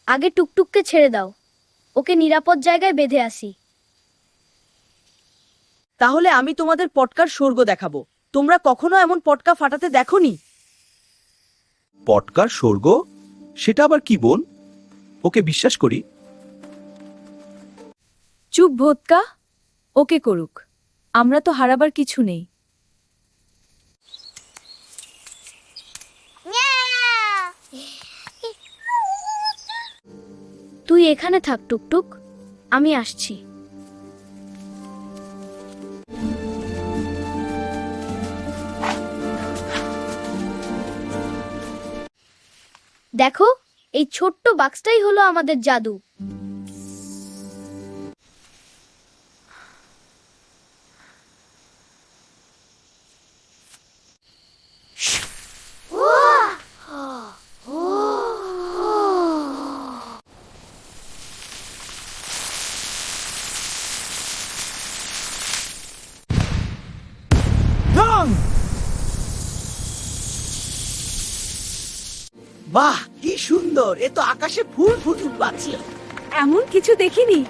আগে টুকটুককে ছেড়ে দাও, ওকে নিরাপদ জায়গায় বেঁধে আসি। তাহলে আমি তোমাদের পটকার স্বর্গ দেখাবো। তোমরা কখনো এমন পটকা ফাটাতে দেখোনি? পটকার স্বর্গ? সেটা আবার কি বোন? ওকে বিশ্বাস করি। চুপ ভোতকা, ওকে করুক, আমরা তো হারাবার কিছু নেই। তুই এখানে থাক টুকটুক, আমি আসছি। দেখো, এই ছোট্ট বাক্সটাই হলো আমাদের জাদু। বাহ, কি সুন্দর! এ তো আকাশে ফুল ফুটুক পাচ্ছি। এমন কিছু দেখিনি।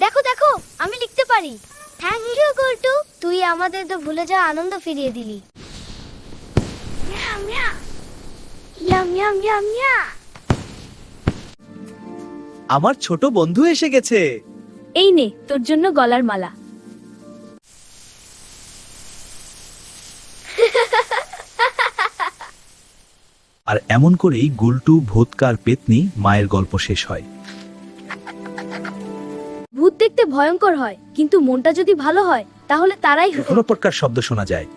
দেখো দেখো, আমি লিখতে পারি। থ্যাংক ইউ গুলটু, তুই আমাদের তো ভুলে যাওয়া আনন্দ ফিরিয়ে দিলি। আমার ছোট বন্ধু এসে গেছে। এই নে তোর জন্য গলার মালা। আর এমন করেই গুলটু, ভোতকার পেতনি মায়ের গল্প শেষ হয়। ভূত দেখতে ভয়ঙ্কর হয়, কিন্তু মনটা যদি ভালো হয় তাহলে তারাই এখনো পটকার শব্দ শোনা যায়।